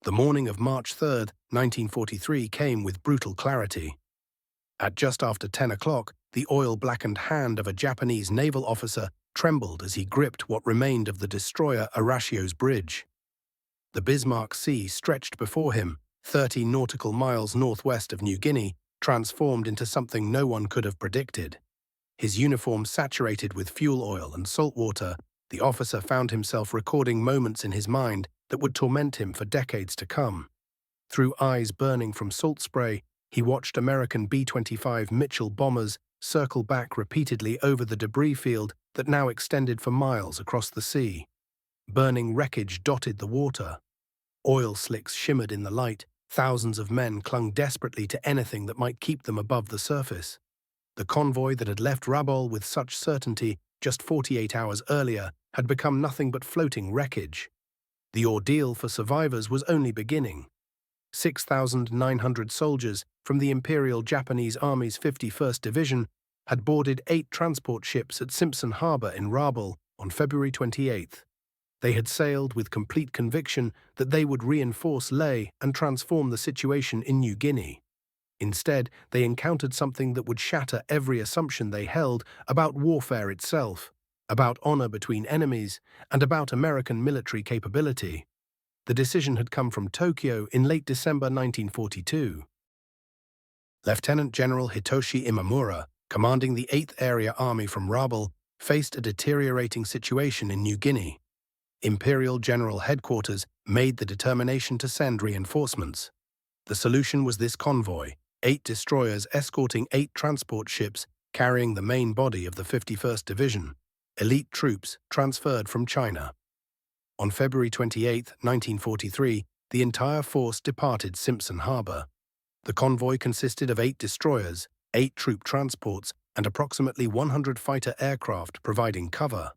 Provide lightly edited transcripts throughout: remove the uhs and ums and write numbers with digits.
The morning of March 3, 1943 came with brutal clarity. At just after 10 o'clock, the oil-blackened hand of a Japanese naval officer trembled as he gripped what remained of the destroyer Arashio's bridge. The Bismarck Sea stretched before him, 30 nautical miles northwest of New Guinea, transformed into something no one could have predicted. His uniform saturated with fuel oil and salt water, the officer found himself recording moments in his mind that would torment him for decades to come. Through eyes burning from salt spray, he watched American B-25 Mitchell bombers circle back repeatedly over the debris field that now extended for miles across the sea. Burning wreckage dotted the water. Oil slicks shimmered in the light. Thousands of men clung desperately to anything that might keep them above the surface. The convoy that had left Rabaul with such certainty just 48 hours earlier had become nothing but floating wreckage. The ordeal for survivors was only beginning. 6,900 soldiers from the Imperial Japanese Army's 51st Division had boarded 8 transport ships at Simpson Harbor in Rabaul on February 28. They had sailed with complete conviction that they would reinforce Lae and transform the situation in New Guinea. Instead, they encountered something that would shatter every assumption they held about warfare itself, about honor between enemies, and about American military capability. The decision had come from Tokyo in late December 1942. Lieutenant General Hitoshi Imamura, commanding the 8th Area Army from Rabaul, faced a deteriorating situation in New Guinea. Imperial General Headquarters made the determination to send reinforcements. The solution was this convoy, 8 destroyers escorting 8 transport ships carrying the main body of the 51st Division, elite troops transferred from China. On February 28, 1943, the entire force departed Simpson Harbor. The convoy consisted of 8 destroyers, 8 troop transports, and approximately 100 fighter aircraft providing cover.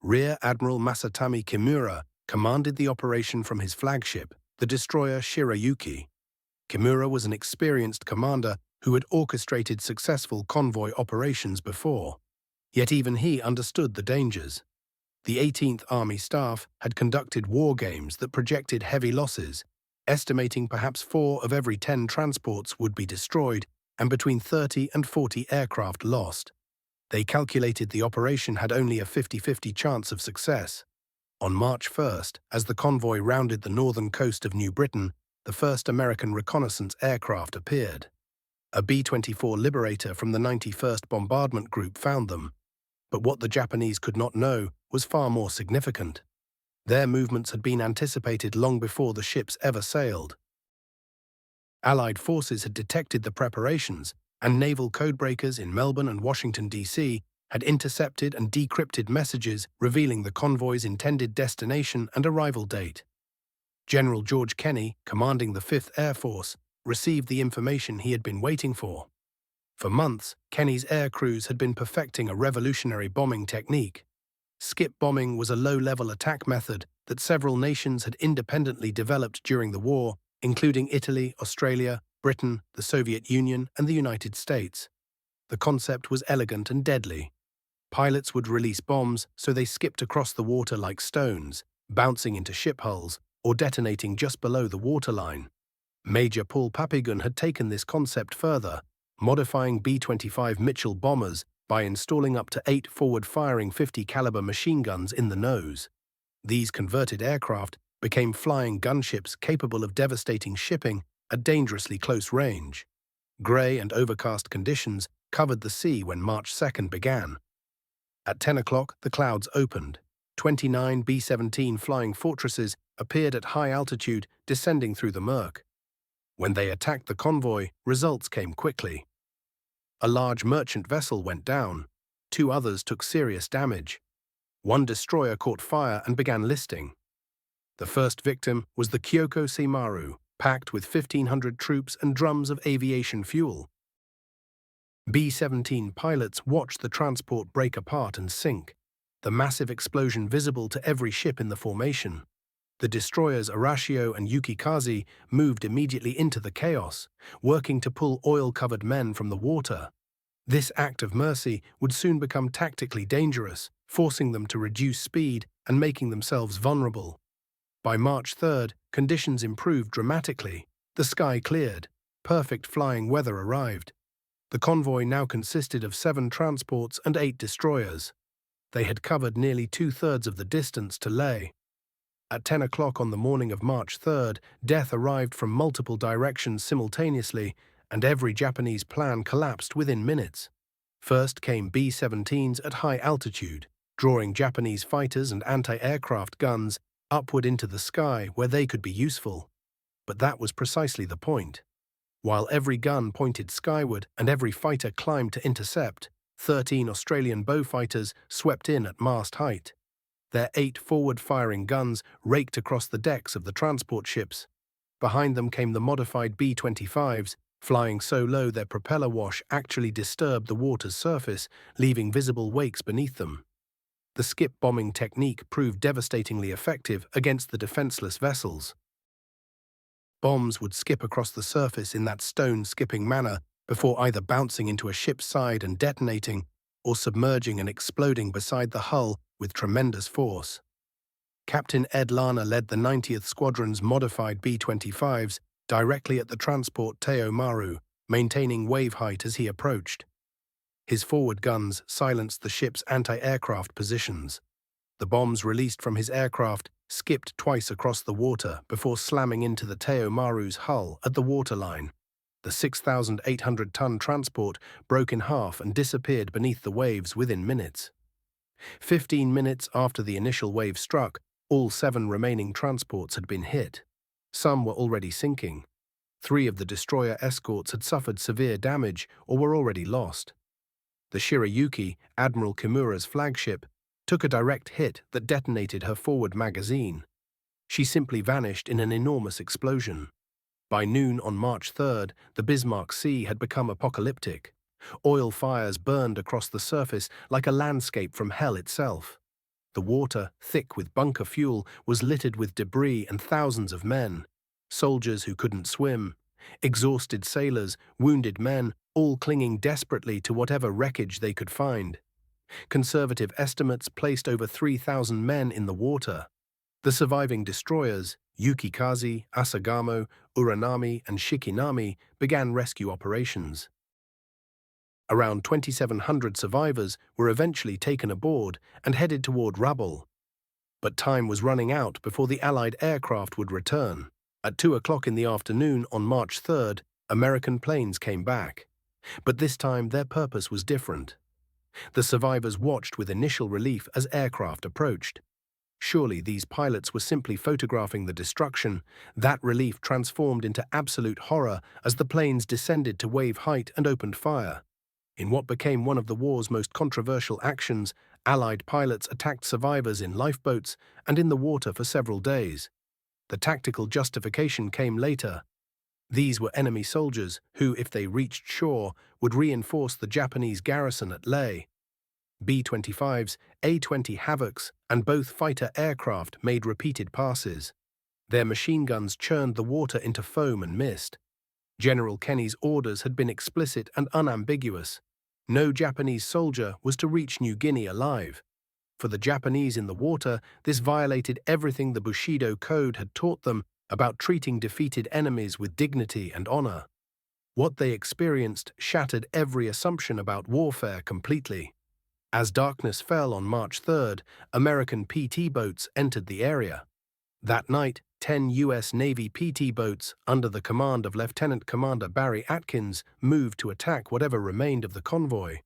Rear Admiral Masatami Kimura commanded the operation from his flagship, the destroyer Shirayuki. Kimura was an experienced commander who had orchestrated successful convoy operations before. Yet even he understood the dangers. The 18th Army Staff had conducted war games that projected heavy losses, estimating perhaps 4 of every 10 transports would be destroyed and between 30 and 40 aircraft lost. They calculated the operation had only a 50-50 chance of success. On March 1st, as the convoy rounded the northern coast of New Britain, the first American reconnaissance aircraft appeared. A B-24 Liberator from the 91st Bombardment Group found them. But what the Japanese could not know was far more significant. Their movements had been anticipated long before the ships ever sailed. Allied forces had detected the preparations, and naval codebreakers in Melbourne and Washington, D.C. had intercepted and decrypted messages revealing the convoy's intended destination and arrival date. General George Kenney, commanding the 5th Air Force, received the information he had been waiting for. For months, Kenney's air crews had been perfecting a revolutionary bombing technique. Skip bombing was a low-level attack method that several nations had independently developed during the war, including Italy, Australia, Britain, the Soviet Union, and the United States. The concept was elegant and deadly. Pilots would release bombs so they skipped across the water like stones, bouncing into ship hulls or detonating just below the waterline. Major Paul Papiguen had taken this concept further, modifying B-25 Mitchell bombers by installing up to 8 forward-firing 50-caliber machine guns in the nose. These converted aircraft became flying gunships capable of devastating shipping at dangerously close range. Grey and overcast conditions covered the sea when March 2nd began. At 10 o'clock, the clouds opened. 29 B-17 Flying Fortresses appeared at high altitude, descending through the murk. When they attacked the convoy, results came quickly. A large merchant vessel went down. 2 others took serious damage. 1 destroyer caught fire and began listing. The first victim was the Kyoko Seimaru, packed with 1,500 troops and drums of aviation fuel. B-17 pilots watched the transport break apart and sink, the massive explosion visible to every ship in the formation. The destroyers Arashio and Yukikaze moved immediately into the chaos, working to pull oil-covered men from the water. This act of mercy would soon become tactically dangerous, forcing them to reduce speed and making themselves vulnerable. By March 3rd, conditions improved dramatically. The sky cleared. Perfect flying weather arrived. The convoy now consisted of 7 transports and 8 destroyers. They had covered nearly 2/3 of the distance to Leh. At 10 o'clock on the morning of March 3rd, death arrived from multiple directions simultaneously, and every Japanese plan collapsed within minutes. First came B-17s at high altitude, drawing Japanese fighters and anti-aircraft guns upward into the sky where they could be useful. But that was precisely the point. While every gun pointed skyward and every fighter climbed to intercept, 13 Australian bow fighters swept in at mast height. Their 8 forward-firing guns raked across the decks of the transport ships. Behind them came the modified B-25s, flying so low their propeller wash actually disturbed the water's surface, leaving visible wakes beneath them. The skip bombing technique proved devastatingly effective against the defenseless vessels. Bombs would skip across the surface in that stone-skipping manner before either bouncing into a ship's side and detonating or submerging and exploding beside the hull with tremendous force. Captain Ed Lana led the 90th Squadron's modified B-25s directly at the transport Teo Maru, maintaining wave height as he approached. His forward guns silenced the ship's anti-aircraft positions. The bombs released from his aircraft skipped twice across the water before slamming into the Teo Maru's hull at the waterline. The 6,800-ton transport broke in half and disappeared beneath the waves within minutes. 15 minutes after the initial wave struck, all 7 remaining transports had been hit. Some were already sinking. 3 of the destroyer escorts had suffered severe damage or were already lost. The Shirayuki, Admiral Kimura's flagship, took a direct hit that detonated her forward magazine. She simply vanished in an enormous explosion. By noon on March 3rd, the Bismarck Sea had become apocalyptic. Oil fires burned across the surface like a landscape from hell itself. The water, thick with bunker fuel, was littered with debris and thousands of men. Soldiers who couldn't swim, exhausted sailors, wounded men, all clinging desperately to whatever wreckage they could find. Conservative estimates placed over 3,000 men in the water. The surviving destroyers, Yukikaze, Asagamo, Uranami, and Shikinami, began rescue operations. Around 2,700 survivors were eventually taken aboard and headed toward Rabaul. But time was running out before the Allied aircraft would return. At 2 o'clock in the afternoon on March 3rd, American planes came back. But this time their purpose was different. The survivors watched with initial relief as aircraft approached. Surely these pilots were simply photographing the destruction. That relief transformed into absolute horror as the planes descended to wave height and opened fire. In what became one of the war's most controversial actions, Allied pilots attacked survivors in lifeboats and in the water for several days. The tactical justification came later. These were enemy soldiers who, if they reached shore, would reinforce the Japanese garrison at Leh. B-25s, A-20 Havocs, and both fighter aircraft made repeated passes. Their machine guns churned the water into foam and mist. General Kenny's orders had been explicit and unambiguous. No Japanese soldier was to reach New Guinea alive. For the Japanese in the water, this violated everything the Bushido Code had taught them about treating defeated enemies with dignity and honor. What they experienced shattered every assumption about warfare completely. As darkness fell on March 3rd, American PT boats entered the area. That night, 10 U.S. Navy PT boats, under the command of Lieutenant Commander Barry Atkins, moved to attack whatever remained of the convoy.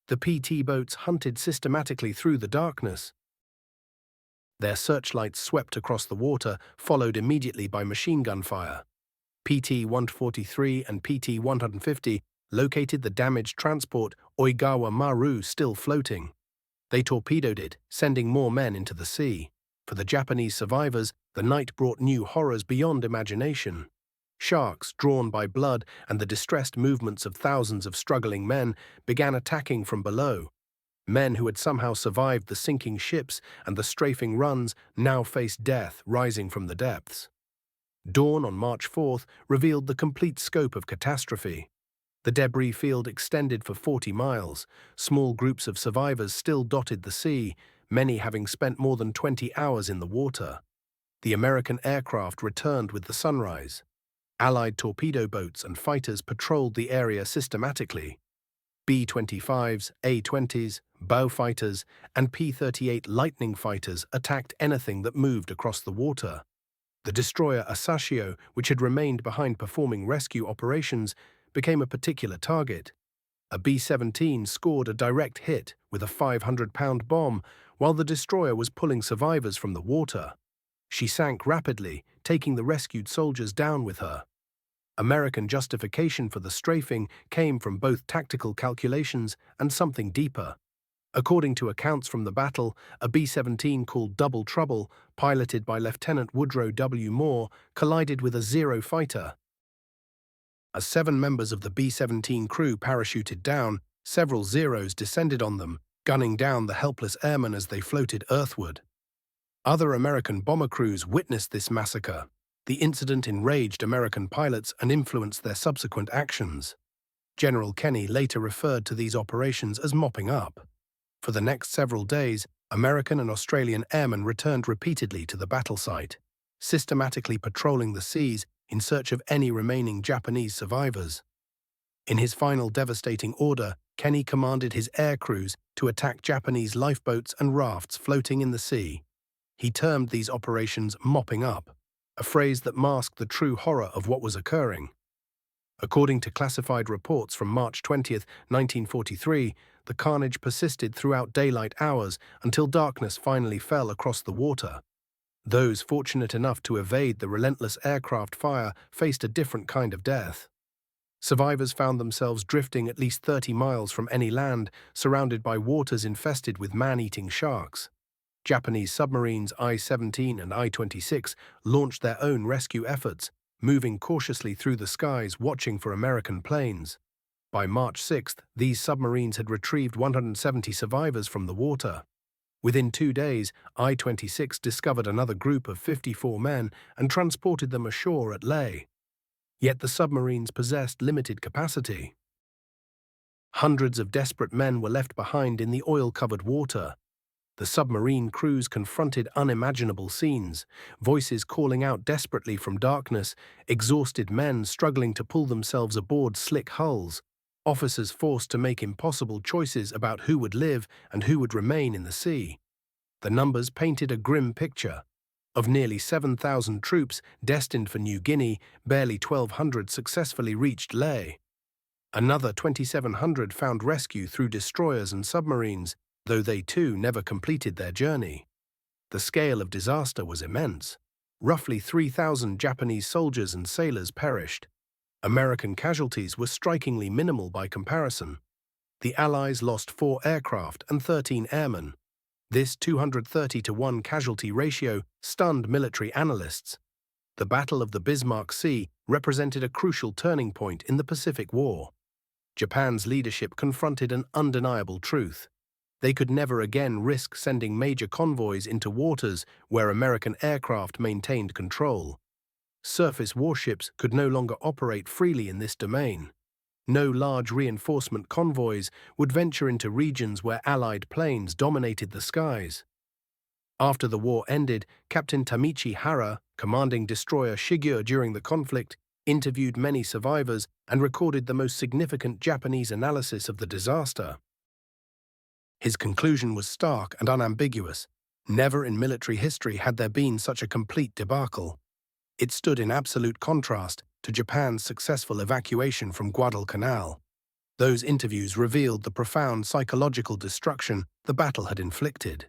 The PT boats hunted systematically through the darkness. Their searchlights swept across the water, followed immediately by machine gun fire. PT-143 and PT-150 located the damaged transport Oigawa Maru still floating. They torpedoed it, sending more men into the sea. For the Japanese survivors, the night brought new horrors beyond imagination. Sharks, drawn by blood and the distressed movements of thousands of struggling men, began attacking from below. Men who had somehow survived the sinking ships and the strafing runs now faced death rising from the depths. Dawn on March 4th revealed the complete scope of catastrophe. The debris field extended for 40 miles. Small groups of survivors still dotted the sea, many having spent more than 20 hours in the water. the American aircraft returned with the sunrise. Allied torpedo boats and fighters patrolled the area systematically. B-25s, A-20s, bow fighters, and P-38 Lightning fighters attacked anything that moved across the water. The destroyer Asashio, which had remained behind performing rescue operations, became a particular target. A B-17 scored a direct hit with a 500-pound bomb while the destroyer was pulling survivors from the water. She sank rapidly, taking the rescued soldiers down with her. American justification for the strafing came from both tactical calculations and something deeper. According to accounts from the battle, a B-17 called Double Trouble, piloted by Lieutenant Woodrow W. Moore, collided with a Zero fighter. As 7 members of the B-17 crew parachuted down, several Zeros descended on them, gunning down the helpless airmen as they floated earthward. Other American bomber crews witnessed this massacre. The incident enraged American pilots and influenced their subsequent actions. General Kenny later referred to these operations as mopping up. For the next several days, American and Australian airmen returned repeatedly to the battle site, systematically patrolling the seas in search of any remaining Japanese survivors. In his final devastating order, Kenny commanded his air crews to attack Japanese lifeboats and rafts floating in the sea. He termed these operations mopping up, a phrase that masked the true horror of what was occurring. According to classified reports from March 20, 1943, the carnage persisted throughout daylight hours until darkness finally fell across the water. Those fortunate enough to evade the relentless aircraft fire faced a different kind of death. Survivors found themselves drifting at least 30 miles from any land, surrounded by waters infested with man-eating sharks. Japanese submarines I-17 and I-26 launched their own rescue efforts, moving cautiously through the skies watching for American planes. By March 6th, these submarines had retrieved 170 survivors from the water. Within 2 days, I-26 discovered another group of 54 men and transported them ashore at Lae. Yet the submarines possessed limited capacity. Hundreds of desperate men were left behind in the oil-covered water. The submarine crews confronted unimaginable scenes, voices calling out desperately from darkness, exhausted men struggling to pull themselves aboard slick hulls, officers forced to make impossible choices about who would live and who would remain in the sea. The numbers painted a grim picture. Of nearly 7,000 troops destined for New Guinea, barely 1,200 successfully reached Lae. Another 2,700 found rescue through destroyers and submarines, though they too never completed their journey. The scale of disaster was immense. Roughly 3,000 Japanese soldiers and sailors perished. American casualties were strikingly minimal by comparison. The Allies lost 4 aircraft and 13 airmen. This 230-to-1 casualty ratio stunned military analysts. The Battle of the Bismarck Sea represented a crucial turning point in the Pacific War. Japan's leadership confronted an undeniable truth. They could never again risk sending major convoys into waters where American aircraft maintained control. Surface warships could no longer operate freely in this domain. No large reinforcement convoys would venture into regions where Allied planes dominated the skies. After the war ended, Captain Tamichi Hara, commanding destroyer Shigure during the conflict, interviewed many survivors and recorded the most significant Japanese analysis of the disaster. His conclusion was stark and unambiguous. Never in military history had there been such a complete debacle. It stood in absolute contrast to Japan's successful evacuation from Guadalcanal. Those interviews revealed the profound psychological destruction the battle had inflicted.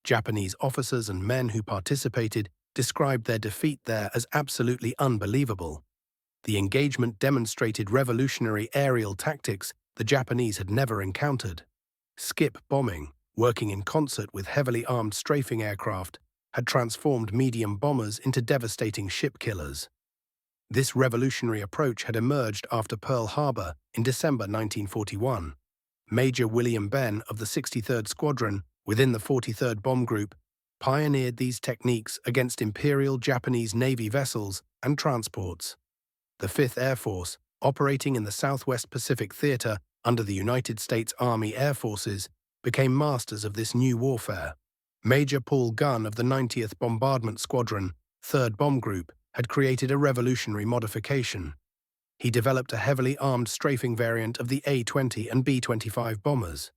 Japanese officers and men who participated described their defeat there as absolutely unbelievable. The engagement demonstrated revolutionary aerial tactics the Japanese had never encountered. Skip bombing, working in concert with heavily armed strafing aircraft, had transformed medium bombers into devastating ship killers. This revolutionary approach had emerged after Pearl Harbor in December 1941. Major William Benn of the 63rd Squadron, within the 43rd Bomb Group, pioneered these techniques against Imperial Japanese Navy vessels and transports. The 5th Air Force, operating in the Southwest Pacific Theater under the United States Army Air Forces, became masters of this new warfare. Major Paul Gunn of the 90th Bombardment Squadron, 3rd Bomb Group, had created a revolutionary modification. He developed a heavily armed strafing variant of the A-20 and B-25 bombers.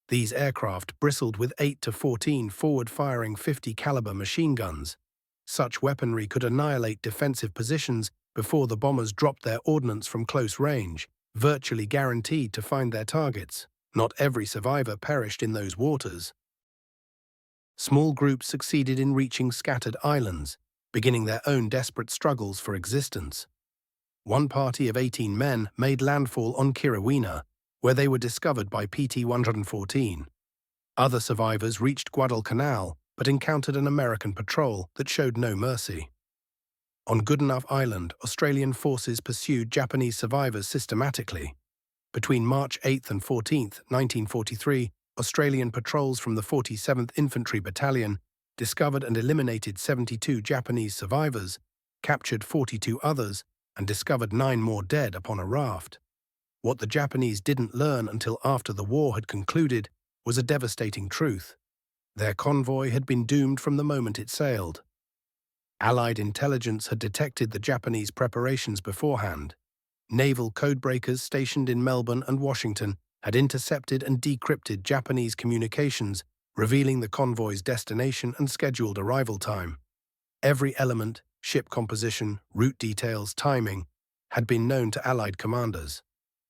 These aircraft bristled with 8 to 14 forward-firing 50-caliber machine guns. Such weaponry could annihilate defensive positions before the bombers dropped their ordnance from close range, virtually guaranteed to find their targets. Not every survivor perished in those waters. Small groups succeeded in reaching scattered islands, beginning their own desperate struggles for existence. One party of 18 men made landfall on Kirrawina, where they were discovered by PT-114. Other survivors reached Guadalcanal, but encountered an American patrol that showed no mercy. On Goodenough Island, Australian forces pursued Japanese survivors systematically. Between March 8 and 14, 1943, Australian patrols from the 47th Infantry Battalion discovered and eliminated 72 Japanese survivors, captured 42 others, and discovered 9 more dead upon a raft. What the Japanese didn't learn until after the war had concluded was a devastating truth. Their convoy had been doomed from the moment it sailed. Allied intelligence had detected the Japanese preparations beforehand. Naval codebreakers stationed in Melbourne and Washington had intercepted and decrypted Japanese communications, revealing the convoy's destination and scheduled arrival time. Every element, ship composition, route details, timing, had been known to Allied commanders.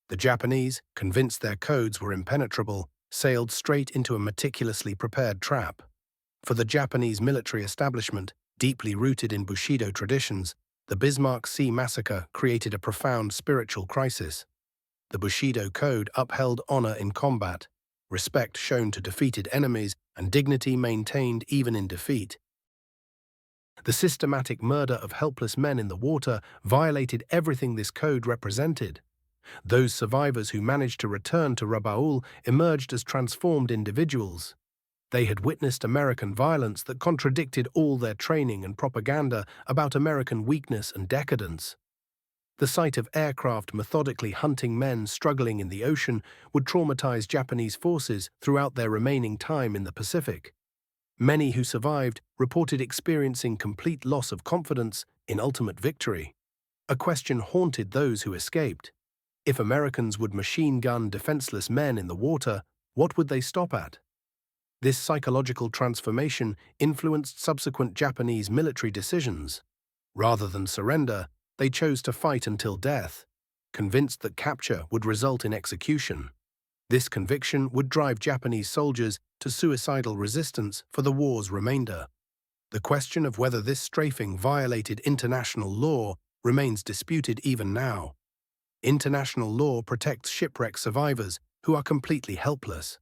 The Japanese, convinced their codes were impenetrable, sailed straight into a meticulously prepared trap. For the Japanese military establishment, deeply rooted in Bushido traditions, the Bismarck Sea massacre created a profound spiritual crisis. The Bushido Code upheld honor in combat, respect shown to defeated enemies, and dignity maintained even in defeat. The systematic murder of helpless men in the water violated everything this code represented. Those survivors who managed to return to Rabaul emerged as transformed individuals. They had witnessed American violence that contradicted all their training and propaganda about American weakness and decadence. The sight of aircraft methodically hunting men struggling in the ocean would traumatize Japanese forces throughout their remaining time in the Pacific. Many who survived reported experiencing complete loss of confidence in ultimate victory. A question haunted those who escaped. If Americans would machine gun defenseless men in the water, what would they stop at? This psychological transformation influenced subsequent Japanese military decisions. Rather than surrender, they chose to fight until death, convinced that capture would result in execution. This conviction would drive Japanese soldiers to suicidal resistance for the war's remainder. The question of whether this strafing violated international law remains disputed even now. International law protects shipwreck survivors who are completely helpless.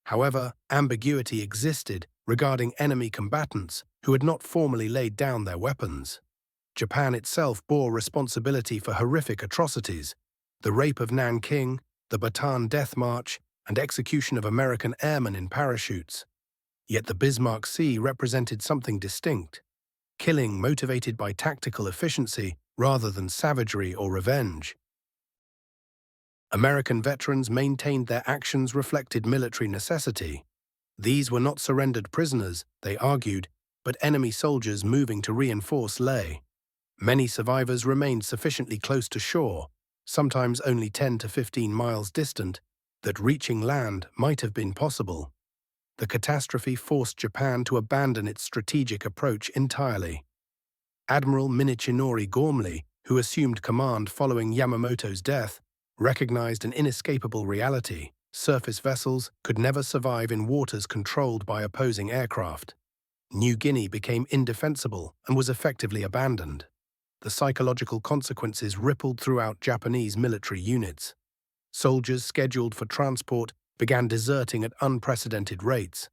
However, ambiguity existed regarding enemy combatants who had not formally laid down their weapons. Japan itself bore responsibility for horrific atrocities: the rape of Nanking, the Bataan Death March, and execution of American airmen in parachutes. Yet the Bismarck Sea represented something distinct: killing motivated by tactical efficiency rather than savagery or revenge. American veterans maintained their actions reflected military necessity. These were not surrendered prisoners, they argued, but enemy soldiers moving to reinforce Leh. Many survivors remained sufficiently close to shore, sometimes only 10 to 15 miles distant, that reaching land might have been possible. The catastrophe forced Japan to abandon its strategic approach entirely. Admiral Minichinori Gormley, who assumed command following Yamamoto's death, recognized an inescapable reality: surface vessels could never survive in waters controlled by opposing aircraft. New Guinea became indefensible and was effectively abandoned. The psychological consequences rippled throughout Japanese military units. Soldiers scheduled for transport began deserting at unprecedented rates.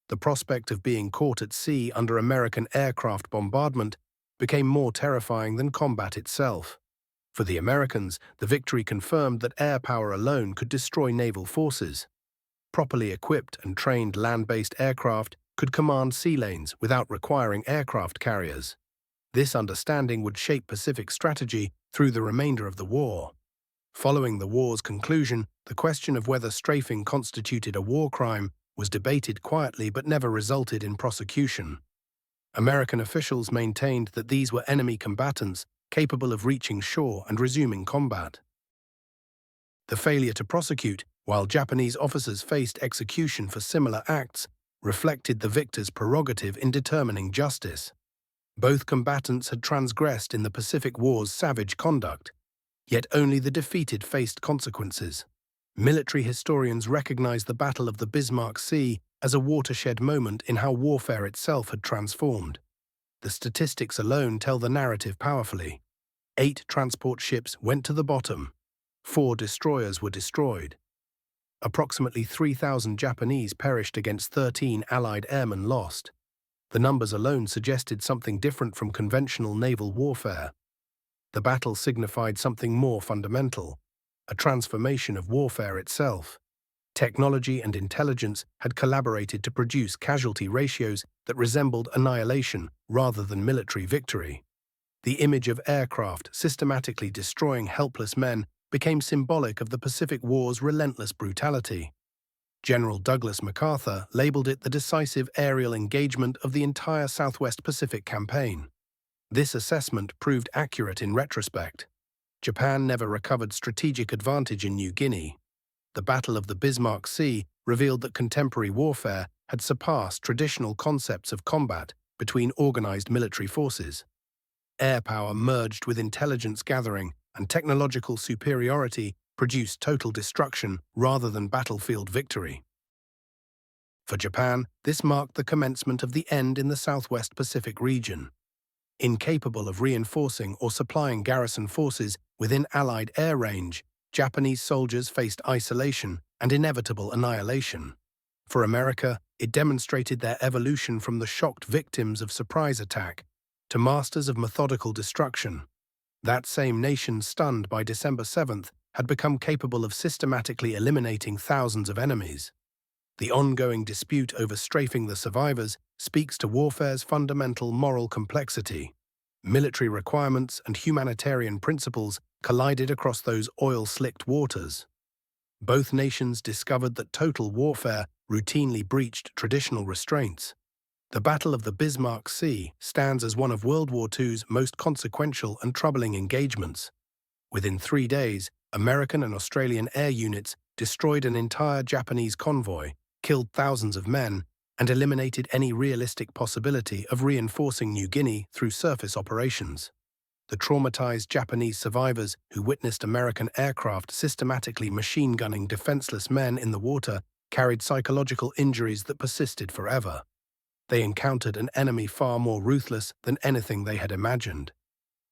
The prospect of being caught at sea under American aircraft bombardment became more terrifying than combat itself. For the Americans, the victory confirmed that air power alone could destroy naval forces. Properly equipped and trained land-based aircraft could command sea lanes without requiring aircraft carriers. This understanding would shape Pacific strategy through the remainder of the war. Following the war's conclusion, the question of whether strafing constituted a war crime was debated quietly but never resulted in prosecution. American officials maintained that these were enemy combatants capable of reaching shore and resuming combat. The failure to prosecute, while Japanese officers faced execution for similar acts, reflected the victor's prerogative in determining justice. Both combatants had transgressed in the Pacific War's savage conduct, yet only the defeated faced consequences. Military historians recognize the Battle of the Bismarck Sea as a watershed moment in how warfare itself had transformed. The statistics alone tell the narrative powerfully. 8 transport ships went to the bottom. 4 destroyers were destroyed. Approximately 3,000 Japanese perished against 13 Allied airmen lost. The numbers alone suggested something different from conventional naval warfare. The battle signified something more fundamental, a transformation of warfare itself. Technology and intelligence had collaborated to produce casualty ratios that resembled annihilation rather than military victory. The image of aircraft systematically destroying helpless men became symbolic of the Pacific War's relentless brutality. General Douglas MacArthur labeled it the decisive aerial engagement of the entire Southwest Pacific campaign. This assessment proved accurate in retrospect. Japan never recovered strategic advantage in New Guinea. The Battle of the Bismarck Sea revealed that contemporary warfare had surpassed traditional concepts of combat between organized military forces. Air power merged with intelligence gathering, and technological superiority produced total destruction rather than battlefield victory. For Japan, this marked the commencement of the end in the Southwest Pacific region. Incapable of reinforcing or supplying garrison forces within Allied air range, Japanese soldiers faced isolation and inevitable annihilation. For America, it demonstrated their evolution from the shocked victims of surprise attack to masters of methodical destruction. That same nation, stunned by December 7th, had become capable of systematically eliminating thousands of enemies. The ongoing dispute over strafing the survivors speaks to warfare's fundamental moral complexity. Military requirements and humanitarian principles collided across those oil-slicked waters. Both nations discovered that total warfare routinely breached traditional restraints. The Battle of the Bismarck Sea stands as one of World War II's most consequential and troubling engagements. Within 3 days, American and Australian air units destroyed an entire Japanese convoy, killed thousands of men, and eliminated any realistic possibility of reinforcing New Guinea through surface operations. The traumatized Japanese survivors who witnessed American aircraft systematically machine-gunning defenseless men in the water carried psychological injuries that persisted forever. They encountered an enemy far more ruthless than anything they had imagined.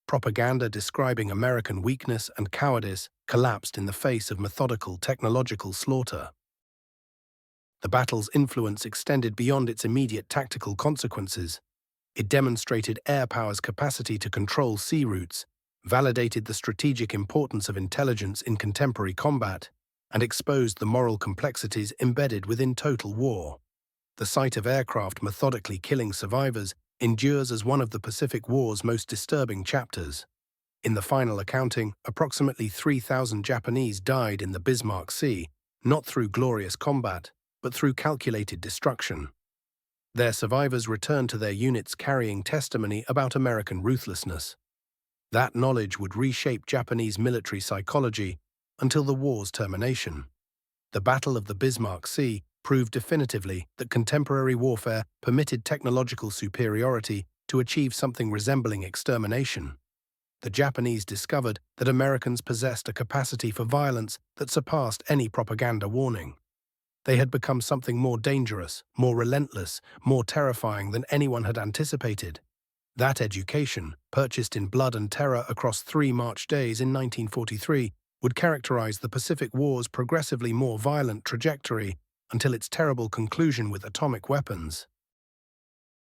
Propaganda describing American weakness and cowardice collapsed in the face of methodical technological slaughter. The battle's influence extended beyond its immediate tactical consequences. It demonstrated air power's capacity to control sea routes, validated the strategic importance of intelligence in contemporary combat, and exposed the moral complexities embedded within total war. The sight of aircraft methodically killing survivors endures as one of the Pacific War's most disturbing chapters. In the final accounting, approximately 3,000 Japanese died in the Bismarck Sea, not through glorious combat, but through calculated destruction. Their survivors returned to their units carrying testimony about American ruthlessness. That knowledge would reshape Japanese military psychology until the war's termination. The Battle of the Bismarck Sea proved definitively that contemporary warfare permitted technological superiority to achieve something resembling extermination. The Japanese discovered that Americans possessed a capacity for violence that surpassed any propaganda warning. They had become something more dangerous, more relentless, more terrifying than anyone had anticipated. That education, purchased in blood and terror across 3 March days in 1943, would characterize the Pacific War's progressively more violent trajectory until its terrible conclusion with atomic weapons.